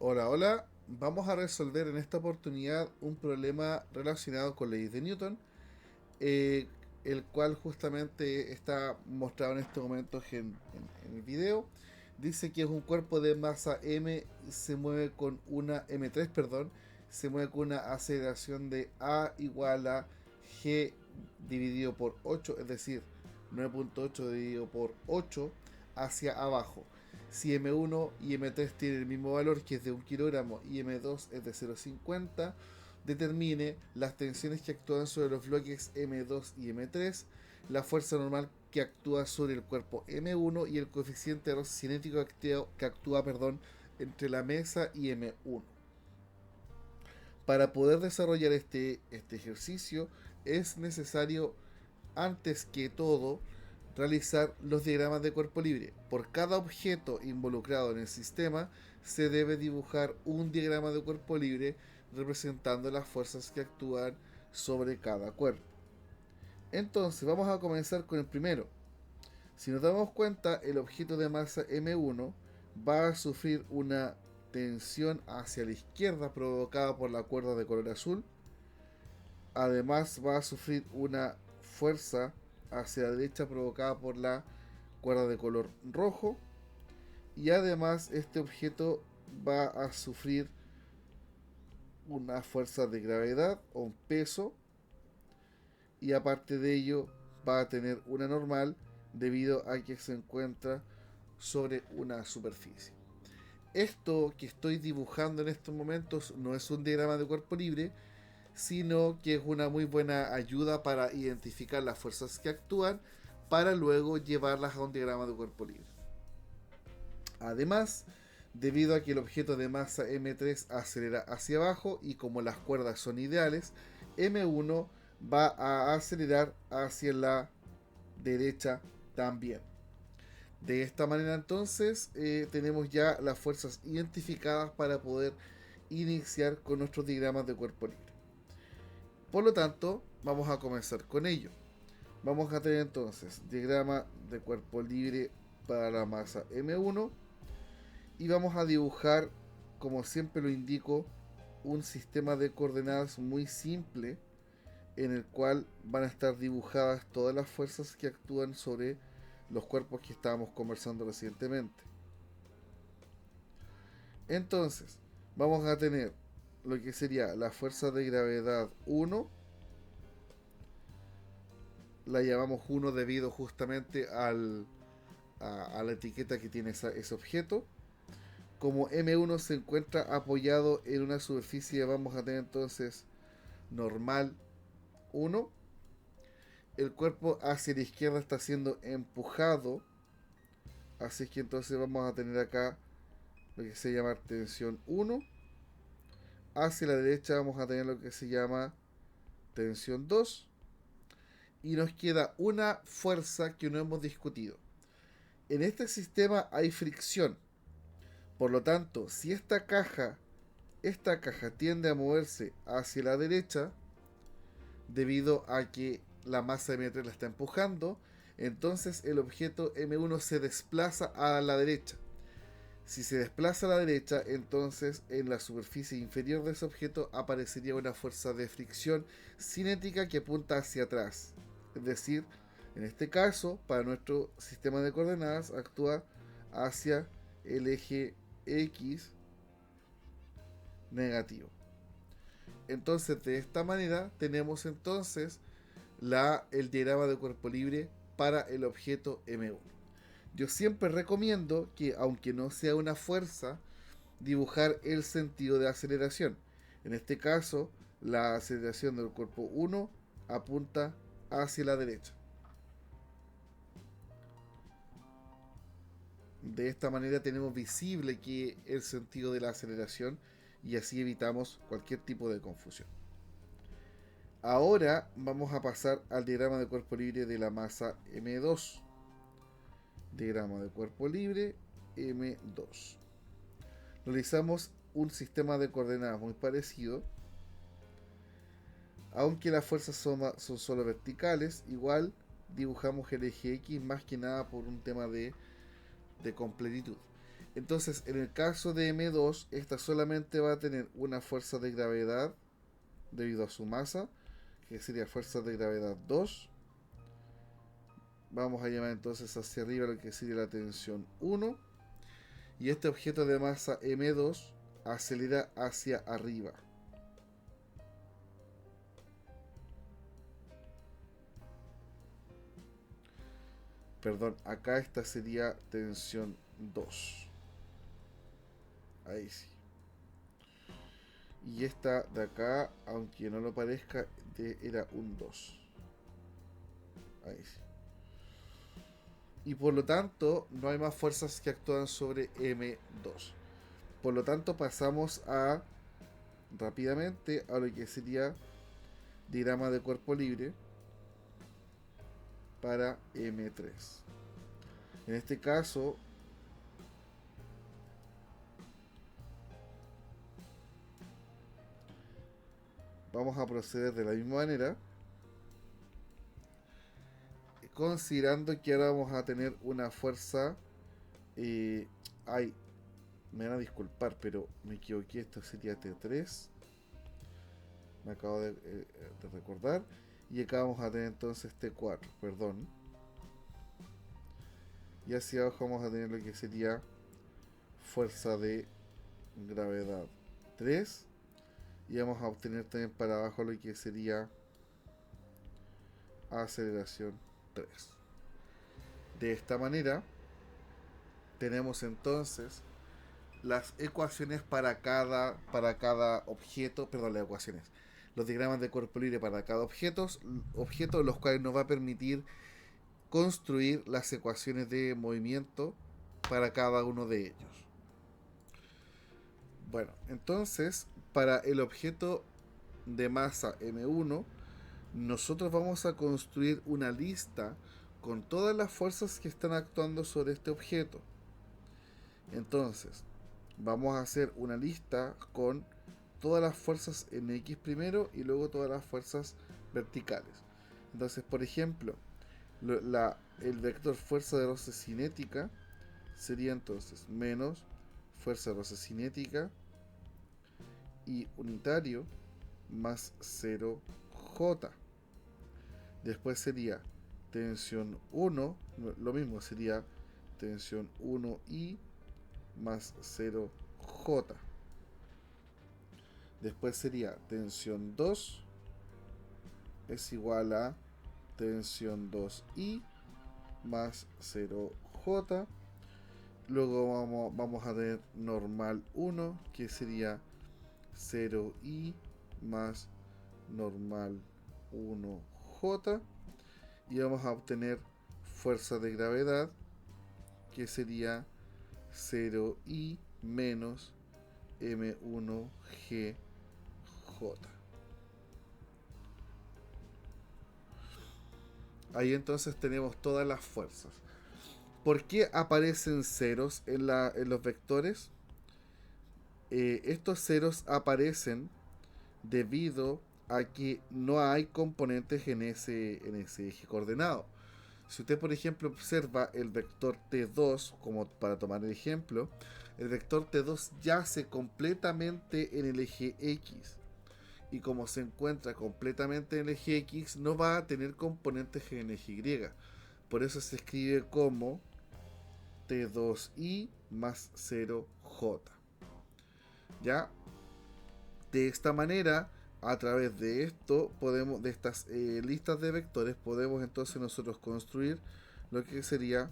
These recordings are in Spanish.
Hola, hola. Vamos a resolver en esta oportunidad un problema relacionado con leyes de Newton, eh, el cual justamente está mostrado en estos momentos en el video. Dice que es un cuerpo de masa m, se mueve con una m3, perdón, se mueve con una aceleración de a igual a g dividido por 8, es decir, 9.8 dividido por 8 hacia abajo. Si M1 y M3 tienen el mismo valor, que es de 1 kilogramo, y M2 es de 0,50, determine las tensiones que actúan sobre los bloques M2 y M3, la fuerza normal que actúa sobre el cuerpo M1 y el coeficiente de roce cinético que actúa entre la mesa y M1. Para poder desarrollar este ejercicio es necesario, antes que todo, realizar los diagramas de cuerpo libre. Por cada objeto involucrado en el sistema se debe dibujar un diagrama de cuerpo libre representando las fuerzas que actúan sobre cada cuerpo. Entonces vamos a comenzar con el primero. Si nos damos cuenta, el objeto de masa M1 va a sufrir una tensión hacia la izquierda provocada por la cuerda de color azul. Además va a sufrir una fuerza hacia la derecha provocada por la cuerda de color rojo. Y además este objeto va a sufrir una fuerza de gravedad o un peso. Y aparte de ello va a tener una normal debido a que se encuentra sobre una superficie. Esto que estoy dibujando en estos momentos no es un diagrama de cuerpo libre, sino que es una muy buena ayuda para identificar las fuerzas que actúan para luego llevarlas a un diagrama de cuerpo libre. Además, debido a que el objeto de masa M3 acelera hacia abajo y como las cuerdas son ideales, M1 va a acelerar hacia la derecha también. De esta manera entonces tenemos ya las fuerzas identificadas para poder iniciar con nuestros diagramas de cuerpo libre. Por lo tanto, vamos a comenzar con ello. Vamos a tener entonces diagrama de cuerpo libre para la masa M1 y vamos a dibujar, como siempre lo indico, un sistema de coordenadas muy simple en el cual van a estar dibujadas todas las fuerzas que actúan sobre los cuerpos que estábamos conversando recientemente. Entonces, vamos a tener lo que sería la fuerza de gravedad 1, la llamamos 1 debido justamente a la etiqueta que tiene ese objeto. Como M1 se encuentra apoyado en una superficie, vamos a tener entonces normal 1. El cuerpo hacia la izquierda está siendo empujado, así que entonces vamos a tener acá lo que se llama tensión 1. Hacia la derecha vamos a tener lo que se llama tensión 2. Y nos queda una fuerza que no hemos discutido. En este sistema hay fricción. Por lo tanto, si esta caja tiende a moverse hacia la derecha, debido a que la masa M3 la está empujando, entonces el objeto M1 se desplaza a la derecha. Si se desplaza a la derecha, entonces en la superficie inferior de ese objeto aparecería una fuerza de fricción cinética que apunta hacia atrás. Es decir, en este caso, para nuestro sistema de coordenadas, actúa hacia el eje X negativo. Entonces, de esta manera, tenemos entonces el diagrama de cuerpo libre para el objeto M1. Yo siempre recomiendo que, aunque no sea una fuerza, dibujar el sentido de aceleración. En este caso, la aceleración del cuerpo 1 apunta hacia la derecha. De esta manera tenemos visible que el sentido de la aceleración y así evitamos cualquier tipo de confusión. Ahora vamos a pasar al diagrama de cuerpo libre de la masa M2. Diagrama de cuerpo libre M2. Realizamos un sistema de coordenadas muy parecido. Aunque las fuerzas son solo verticales, igual dibujamos el eje X más que nada por un tema de completitud. Entonces, en el caso de M2, esta solamente va a tener una fuerza de gravedad debido a su masa, que sería fuerza de gravedad 2. Vamos a llamar entonces hacia arriba lo que sería la tensión 1. Y este objeto de masa M2 acelera hacia arriba. Perdón, acá esta sería tensión 2. Ahí sí. Y esta de acá, aunque no lo parezca, era un 2. Ahí sí. Y por lo tanto, no hay más fuerzas que actúan sobre M2. Por lo tanto, pasamos a rápidamente a lo que sería diagrama de cuerpo libre para M3. En este caso, vamos a proceder de la misma manera, considerando que ahora vamos a tener una fuerza. Ay, me van a disculpar, pero me equivoqué. Esto sería T3. Me acabo de recordar. Y acá vamos a tener entonces T4, perdón. Y hacia abajo vamos a tener lo que sería fuerza de gravedad 3. Y vamos a obtener también para abajo lo que sería aceleración 3. De esta manera tenemos entonces las ecuaciones para cada objeto, perdón, las ecuaciones, los diagramas de cuerpo libre para cada objeto, los cuales nos va a permitir construir las ecuaciones de movimiento para cada uno de ellos. Bueno, entonces, para el objeto de masa M1, nosotros vamos a construir una lista con todas las fuerzas que están actuando sobre este objeto. Entonces, vamos a hacer una lista con todas las fuerzas en X primero y luego todas las fuerzas verticales. Entonces, por ejemplo, el vector fuerza de roce cinética sería entonces menos fuerza de roce cinética y unitario más 0J. Después sería tensión 1, lo mismo sería tensión 1I más 0J. Después sería tensión 2 es igual a tensión 2I más 0J. Luego vamos a tener normal 1, que sería 0I más normal 1J. Y vamos a obtener fuerza de gravedad, que sería 0I menos M1GJ. Ahí entonces tenemos todas las fuerzas. ¿Por qué aparecen ceros en los vectores? Estos ceros aparecen debido a que no hay componentes en ese eje coordenado. Si usted, por ejemplo, observa el vector T2, como para tomar el ejemplo, el vector T2 yace completamente en el eje X. Y como se encuentra completamente en el eje X, no va a tener componentes en el eje Y. Por eso se escribe como T2I más 0J. ¿Ya? De esta manera, a través de esto, de estas listas de vectores, podemos entonces nosotros construir lo que sería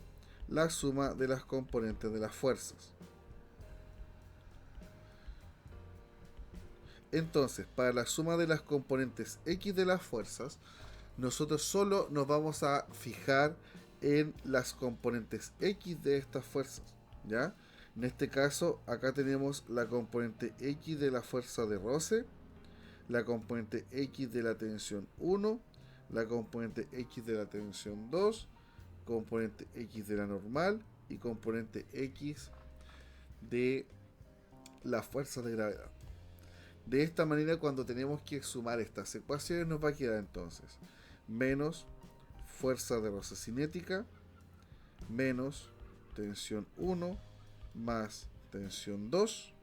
la suma de las componentes de las fuerzas. Entonces, para la suma de las componentes X de las fuerzas, nosotros solo nos vamos a fijar en las componentes X de estas fuerzas, ¿ya? En este caso, acá tenemos la componente X de la fuerza de roce, la componente X de la tensión 1, la componente X de la tensión 2, componente X de la normal y componente X de la fuerza de gravedad. De esta manera, cuando tenemos que sumar estas ecuaciones, nos va a quedar entonces menos fuerza de roce cinética menos tensión 1 más tensión 2.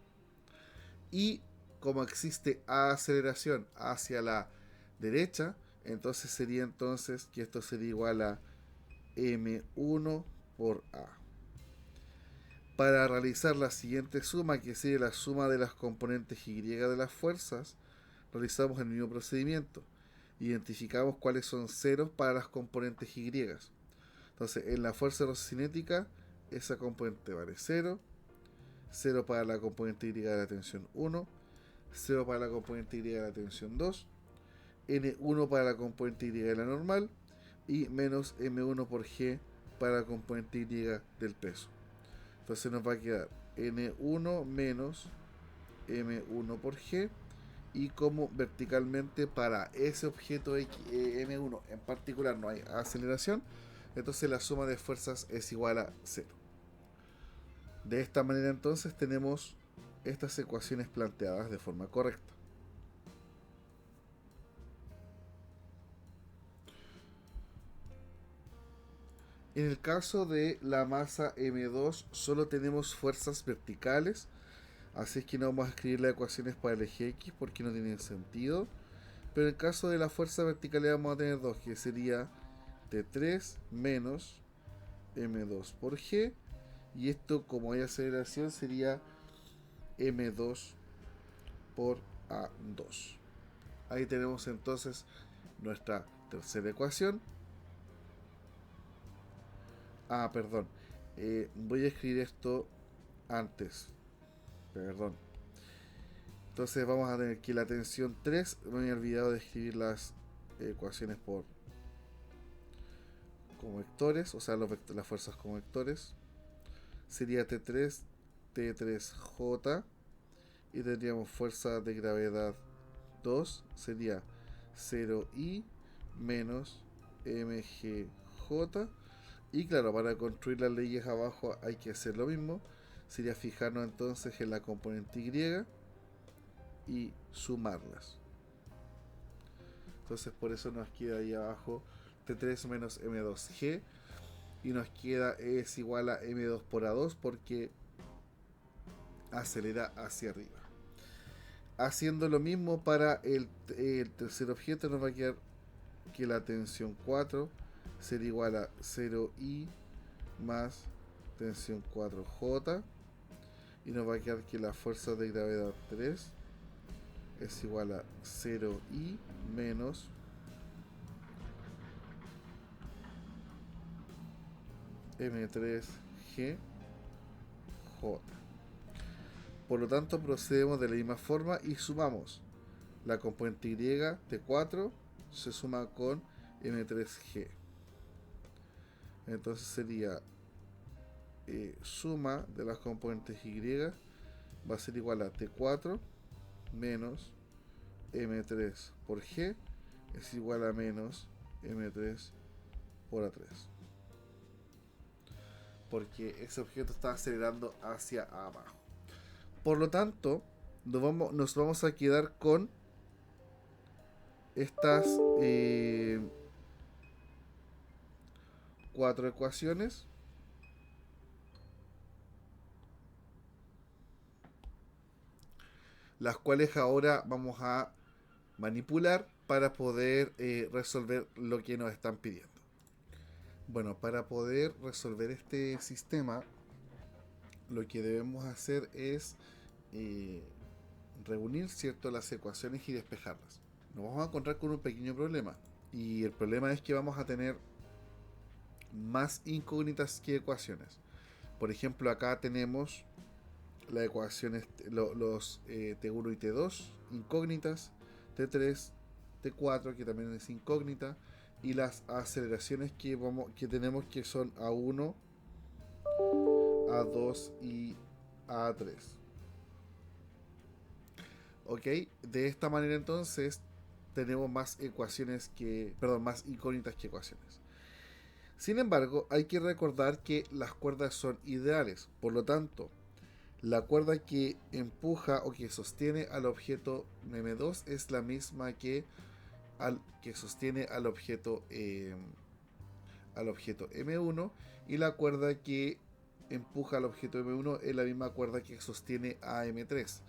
Y como existe aceleración hacia la derecha, entonces sería entonces que esto sería igual a M1 por A. Para realizar la siguiente suma, que sería la suma de las componentes Y de las fuerzas, realizamos el mismo procedimiento. Identificamos cuáles son ceros para las componentes Y. Entonces, en la fuerza rocinética, esa componente vale 0, 0 para la componente Y de la tensión 1, 0 para la componente Y de la tensión 2, N1 para la componente Y de la normal y menos M1 por G para la componente Y del peso. Entonces nos va a quedar N1 menos M1 por G, y como verticalmente para ese objeto M1 en particular no hay aceleración, entonces la suma de fuerzas es igual a 0. De esta manera entonces tenemos estas ecuaciones planteadas de forma correcta. En el caso de la masa M2 solo tenemos fuerzas verticales, así es que no vamos a escribir las ecuaciones para el eje X porque no tienen sentido. Pero en el caso de la fuerza vertical vamos a tener 2, que sería T3 menos M2 por G. Y esto, como hay aceleración, sería M2 por A2. Ahí tenemos entonces nuestra tercera ecuación. Perdón. Voy a escribir esto antes. Perdón. Entonces vamos a tener que la tensión 3, me había olvidado de escribir las ecuaciones como vectores, o sea, las fuerzas como vectores. Sería T3, T3J, y tendríamos fuerza de gravedad 2, sería 0I menos MGJ. Y claro, para construir las leyes abajo hay que hacer lo mismo. Sería fijarnos entonces en la componente Y y sumarlas. Entonces por eso nos queda ahí abajo T3 menos M2G, y nos queda es igual a M2 por A2 porque acelera hacia arriba. Haciendo lo mismo para el tercer objeto, nos va a quedar que la tensión 4 sería igual a 0I más tensión 4J, y nos va a quedar que la fuerza de gravedad 3 es igual a 0I menos M3GJ. Por lo tanto, procedemos de la misma forma y sumamos la componente Y, T4, se suma con M3G. Entonces sería suma de las componentes Y va a ser igual a T4 menos M3 por G es igual a menos M3 por A3. Porque ese objeto está acelerando hacia abajo. Por lo tanto, nos vamos a quedar con estas 4 ecuaciones. Las cuales ahora vamos a manipular para poder resolver lo que nos están pidiendo. Bueno, para poder resolver este sistema, lo que debemos hacer es reunir, ¿cierto?, las ecuaciones y despejarlas. Nos vamos a encontrar con un pequeño problema. Y el problema es que vamos a tener más incógnitas que ecuaciones. Por ejemplo, acá tenemos las ecuaciones, los T1 y T2 incógnitas, T3, T4 que también es incógnita, y las aceleraciones que tenemos, que son A1, A2 y A3. Ok, de esta manera entonces tenemos más más incógnitas que ecuaciones. Sin embargo, hay que recordar que las cuerdas son ideales. Por lo tanto, la cuerda que empuja o que sostiene al objeto M2 es la misma que sostiene al objeto M1, y la cuerda que empuja al objeto M1 en la misma cuerda que sostiene a M3.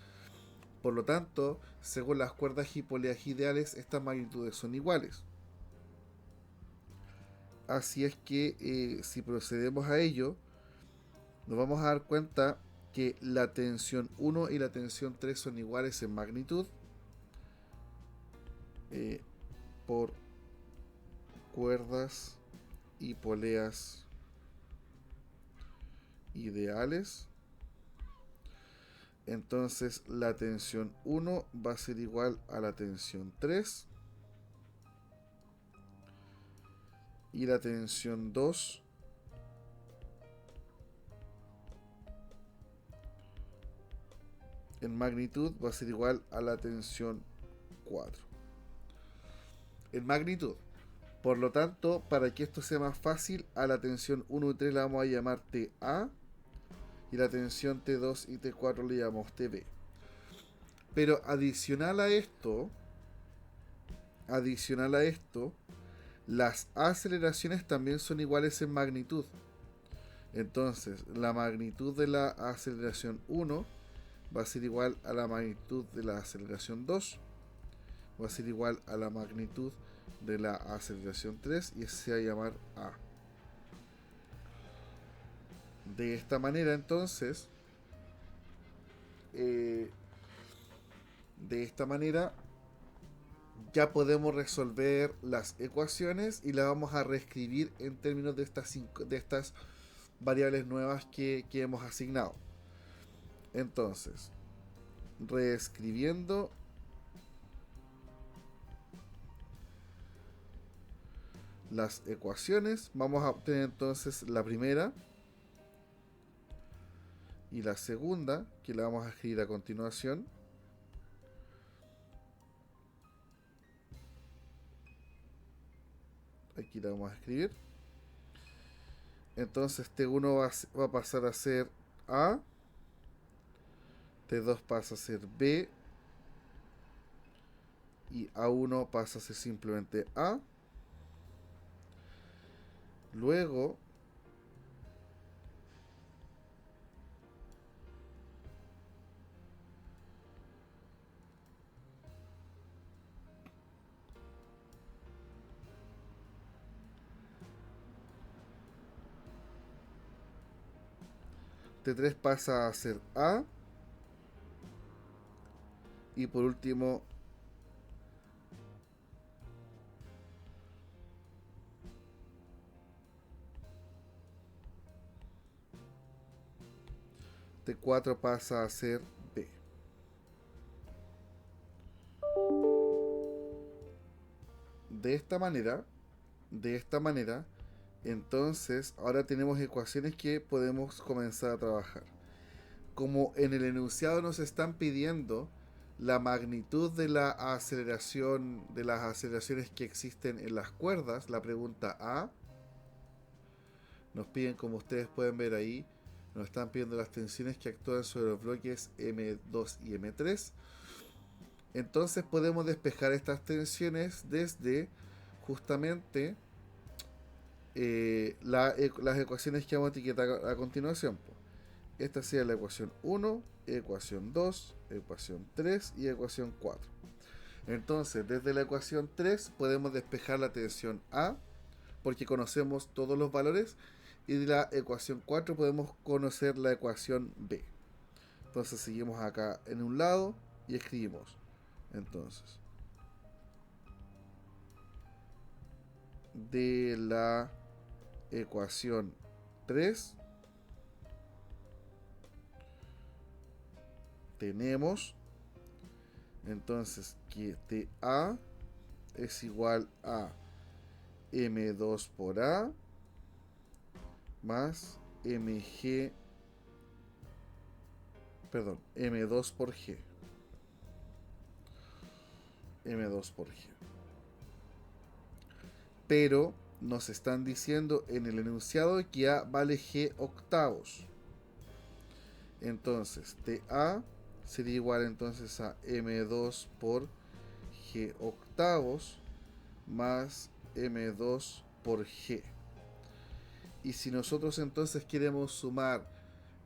Por lo tanto, según las cuerdas y poleas ideales, estas magnitudes son iguales. Así es que si procedemos a ello, nos vamos a dar cuenta que la tensión 1 y la tensión 3 son iguales en magnitud por cuerdas y poleas ideales. Entonces la tensión 1 va a ser igual a la tensión 3 y la tensión 2 en magnitud va a ser igual a la tensión 4 en magnitud. Por lo tanto, para que esto sea más fácil, a la tensión 1 y 3 la vamos a llamar TA y la tensión T2 y T4 le llamamos TB. Pero adicional a esto, las aceleraciones también son iguales en magnitud. Entonces, la magnitud de la aceleración 1 va a ser igual a la magnitud de la aceleración 2, va a ser igual a la magnitud de la aceleración 3 y ese se va a llamar A. De esta manera, entonces, ya podemos resolver las ecuaciones y las vamos a reescribir en términos de estas variables nuevas que hemos asignado. Entonces, reescribiendo las ecuaciones, vamos a obtener entonces la primera y la segunda, que la vamos a escribir a continuación. Aquí la vamos a escribir. Entonces T1 va a pasar a ser A, T2 pasa a ser B y A1 pasa a ser simplemente A. Luego T3 pasa a ser A y por último T4 pasa a ser B. De esta manera, entonces ahora tenemos ecuaciones que podemos comenzar a trabajar. Como en el enunciado nos están pidiendo la magnitud de la aceleración, de las aceleraciones que existen en las cuerdas, la pregunta A, nos piden, como ustedes pueden ver ahí, nos están pidiendo las tensiones que actúan sobre los bloques M2 y M3. Entonces podemos despejar estas tensiones desde justamente las ecuaciones que vamos a etiquetar a continuación. Esta sería la ecuación 1, ecuación 2, ecuación 3 y ecuación 4. Entonces, desde la ecuación 3 podemos despejar la tensión A, porque conocemos todos los valores, y de la ecuación 4 podemos conocer la ecuación B. Entonces seguimos acá en un lado y escribimos. Entonces, de la ecuación 3 tenemos entonces que TA es igual a M2 por A más M2 por G. M2 por G. Pero nos están diciendo en el enunciado que A vale G octavos. Entonces, TA sería igual entonces a M2 por G octavos más M2 por G. Y si nosotros entonces queremos sumar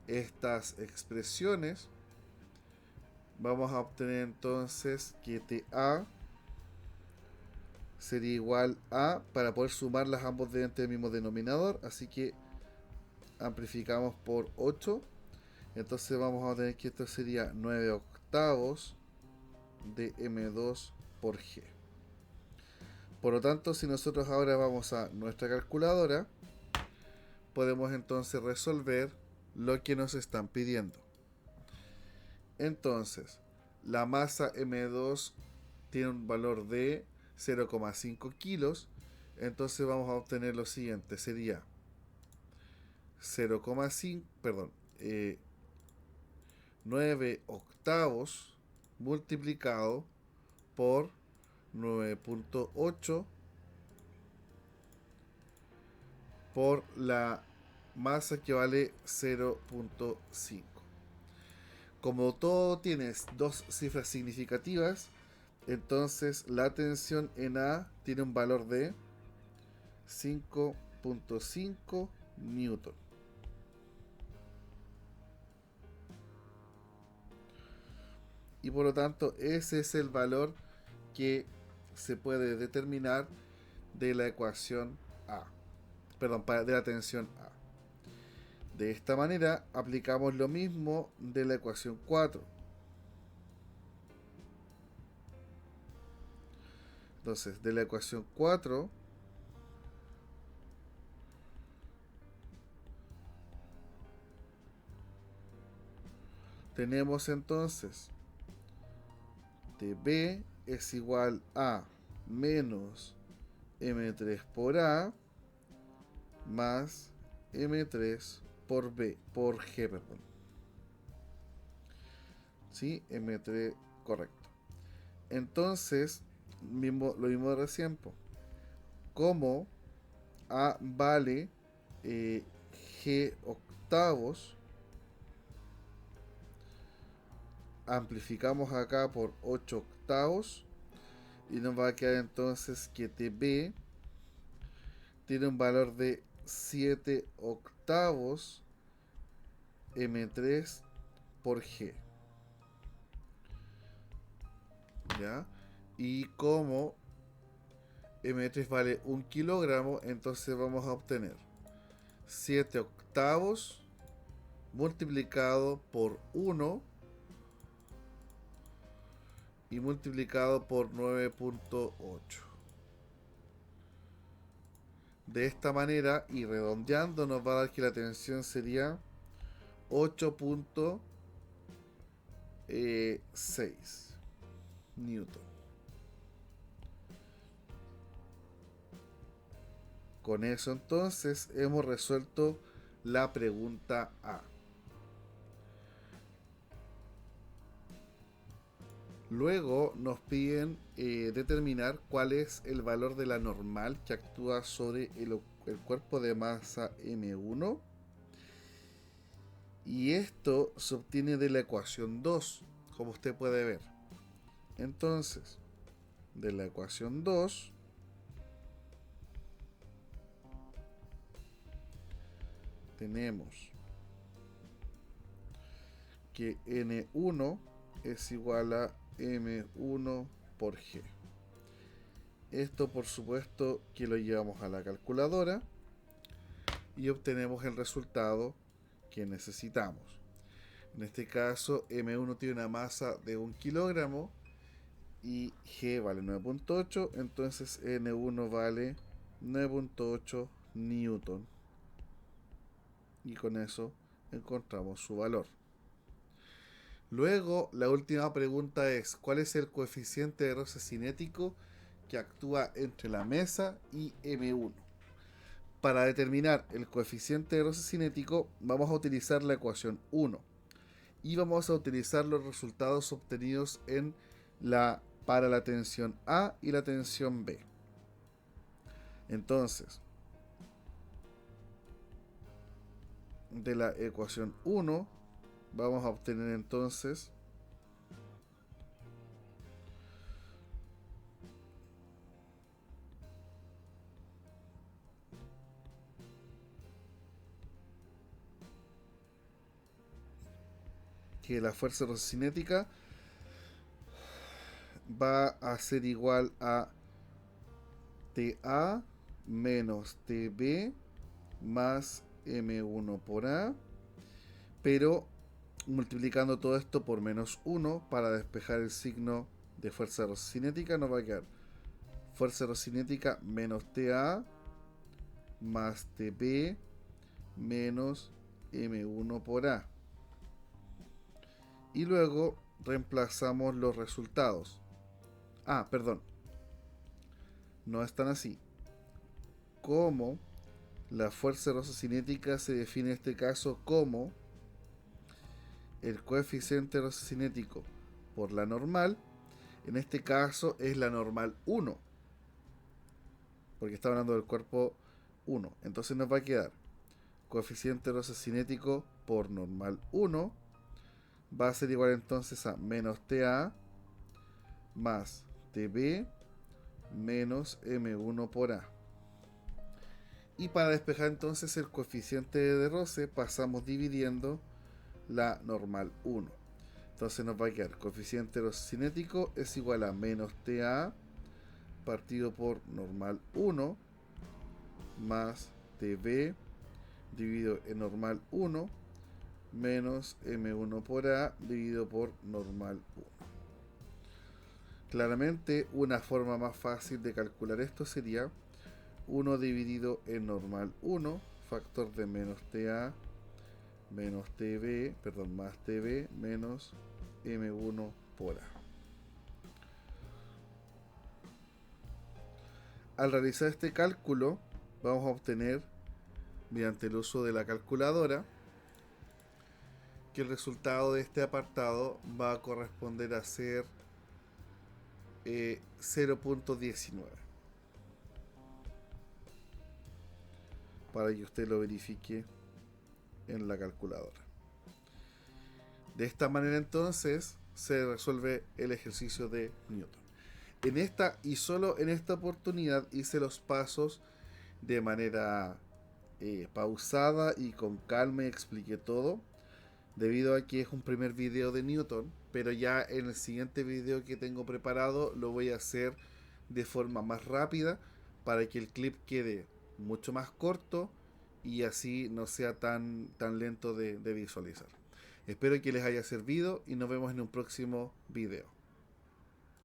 estas expresiones, vamos a obtener entonces que TA sería igual a, para poder sumarlas ambos dentro del mismo denominador, así que amplificamos por 8, entonces vamos a tener que esto sería 9 octavos de M2 por G. Por lo tanto, si nosotros ahora vamos a nuestra calculadora, podemos entonces resolver lo que nos están pidiendo. Entonces, la masa M2 tiene un valor de 0,5 kilos. Entonces vamos a obtener lo siguiente. Sería 0,5, perdón, 9 octavos multiplicado por 9.8 por la masa que vale 0.5. Como todo tienes dos cifras significativas, entonces la tensión en A tiene un valor de 5.5 newton. Y por lo tanto ese es el valor que se puede determinar de la ecuación A. Perdón, de la tensión A. De esta manera aplicamos lo mismo de la ecuación 4. Entonces, de la ecuación 4 tenemos entonces dB es igual a menos M3 por A más M3 por B, por G, perdón. ¿Sí? M3, correcto. Entonces, lo mismo de recién, como A vale G octavos, amplificamos acá por 8 octavos y nos va a quedar entonces que TB tiene un valor de 7 octavos M3 por G. ¿Ya? Y como M3 vale 1 kilogramo, entonces vamos a obtener 7 octavos multiplicado por 1 y multiplicado por 9.8. De esta manera, y redondeando, nos va a dar que la tensión sería 8.6 newton. Con eso entonces hemos resuelto la pregunta A. Luego nos piden determinar cuál es el valor de la normal que actúa sobre el cuerpo de masa M1. Y esto se obtiene de la ecuación 2, como usted puede ver. Entonces, de la ecuación 2, tenemos que N1 es igual a M1 por G. Esto por supuesto que lo llevamos a la calculadora y obtenemos el resultado que necesitamos. En este caso M1 tiene una masa de 1 kilogramo y G vale 9.8, entonces N1 vale 9.8 newton. Y con eso encontramos su valor. Luego, la última pregunta es, ¿cuál es el coeficiente de roce cinético que actúa entre la mesa y M1? Para determinar el coeficiente de roce cinético, vamos a utilizar la ecuación 1 y vamos a utilizar los resultados obtenidos para la tensión A y la tensión B. Entonces, de la ecuación 1 vamos a obtener entonces que la fuerza erosocinética va a ser igual a TA menos TB más M1 por A, pero multiplicando todo esto por menos 1 para despejar el signo de fuerza erosocinética, nos va a quedar fuerza erosocinética menos TA más TB menos M1 por A. Y luego reemplazamos los resultados. Perdón, no están así. Como la fuerza erosocinética se define en este caso como el coeficiente erosocinético por la normal, en este caso es la normal 1, porque está hablando del cuerpo 1. Entonces nos va a quedar coeficiente erosocinético por normal 1 va a ser igual entonces a menos TA más TB menos M1 por A. Y para despejar entonces el coeficiente de roce pasamos dividiendo la normal 1. Entonces nos va a quedar coeficiente erosocinético es igual a menos TA partido por normal 1 más TB dividido en normal 1 menos M1 por A dividido por normal 1. Claramente una forma más fácil de calcular esto sería 1 dividido en normal 1 factor de menos TA menos TB, perdón, más TB menos M1 por A. Al realizar este cálculo vamos a obtener mediante el uso de la calculadora que el resultado de este apartado va a corresponder a ser 0.19 para que usted lo verifique en la calculadora. De esta manera entonces se resuelve el ejercicio de Newton. En esta y solo en esta oportunidad hice los pasos de manera pausada y con calma y expliqué todo, debido a que es un primer video de Newton, pero ya en el siguiente video que tengo preparado lo voy a hacer de forma más rápida para que el clip quede mucho más corto y así no sea tan lento de visualizar. Espero que les haya servido y nos vemos en un próximo video.